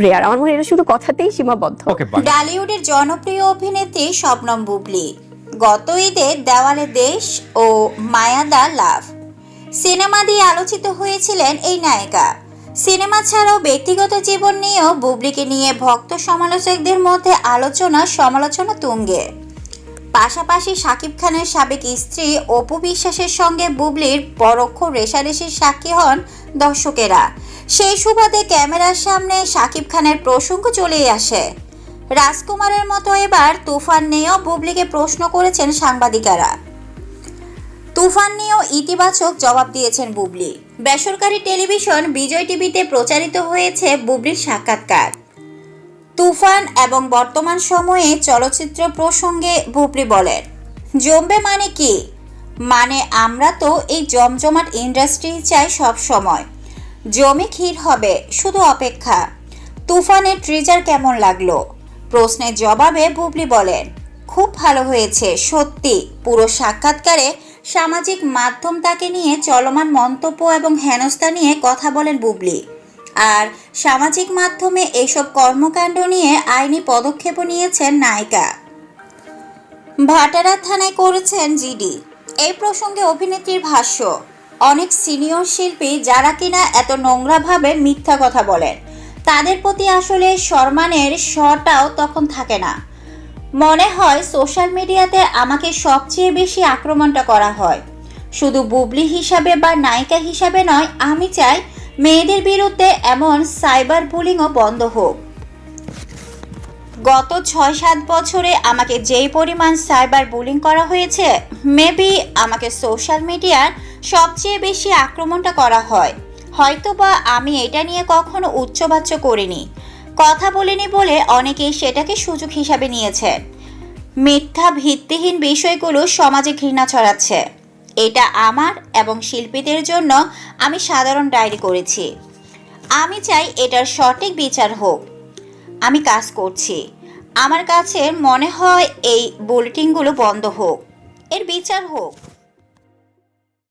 Rare, আমার মনে হয় এটা শুধু কথাতেই সীমাবদ্ধ। বলিউডের জনপ্রিয় অভিনেত্রী শবনম বুবলি গত ঈদে দেওয়ালে দেশ ও মায়াদা লাভ সিনেমা দিয়ে আলোচিত হয়েছিলেন এই নায়িকা। সিনেমা ছাড়াও ব্যক্তিগত জীবন নিয়েও বুবলিকে নিয়ে ভক্ত সমালোচকদের মধ্যে সমালোচনা তুঙ্গে। পাশাপাশি শাকিব খানের সাবেক স্ত্রী অপু বিশ্বাসের সঙ্গে বুবলির পরোক্ষ রেষারেষির সাক্ষী হন দর্শকেরা। সেই সুবাদে ক্যামেরার সামনে শাকিব খানের প্রসঙ্গ চলেই আসে। রাজকুমারের মতো এবার তুফান নিয়েও বুবলিকে প্রশ্ন করেছেন সাংবাদিকেরা। তুফান নিয়েও ইতিবাচক জবাব দিয়েছেন বুবলি। বেসরকারি টেলিভিশন বিজয় টিভিতে প্রচারিত হয়েছে বুবলির সাক্ষাৎকার। তুফান এবং বর্তমান সময়ে চলচ্চিত্র প্রসঙ্গে বুবলি বলেন, জমবে মানে কি? মানে আমরা তো এই জমজমাট ইন্ডাস্ট্রি চাই সব সময়, জমে ক্ষীর হবে, শুধু অপেক্ষা। তুফানের ট্রিজার কেমন লাগলো প্রশ্নের জবাবে বুবলি বলেন, খুব ভালো হয়েছে সত্যি। পুরো সাক্ষাৎকারে সামাজিক মাধ্যম তাকে নিয়ে চলমান মন্তব্য এবং হেনস্থা নিয়ে কথা বলেন বুবলি। আর সামাজিক মাধ্যমে এইসব কর্মকাণ্ড নিয়ে আইনি পদক্ষেপও নিয়েছেন নায়িকা। ভাটারা থানায় করেছেন জিডি। এই প্রসঙ্গে অভিনেত্রীর ভাষ্য, অনেক সিনিয়র শিল্পী যারা কিনা এত নোংরাভাবে মিথ্যা কথা বলেন, তাদের প্রতি আসলে সম্মানের শটাও তখন থাকে না। মনে হয় সোশ্যাল মিডিয়াতে আমাকে সবচেয়ে বেশি আক্রমণটা করা হয়। শুধু বুবলি হিসাবে বা নায়িকা হিসাবে নয়, আমি চাই মেয়েদের বিরুদ্ধে এমন সাইবার বুলিংও বন্ধ হোক। গত ৬-৭ বছরে আমাকে যেই পরিমাণ সাইবার বুলিং করা হয়েছে, মেবি আমাকে সোশ্যাল মিডিয়ার সবচেয়ে বেশি আক্রমণটা করা হয়। হয়তোবা আমি এটা নিয়ে কখনো উচ্চবাচ্য করিনি, কথা বলিনি বলে অনেকেই সেটাকে সুযোগ হিসাবে নিয়েছে। মিথ্যা ভিত্তিহীন বিষয়গুলো সমাজে ঘৃণা ছড়াচ্ছে। এটা আমার এবং শিল্পীদের জন্য আমি সাধারণ ডায়েরি করেছি। আমি চাই এটার সঠিক বিচার হোক। আমি কাজ করছি। আমার কাছে মনে হয় এই বুলেটিনগুলো বন্ধ হোক, এর বিচার হোক।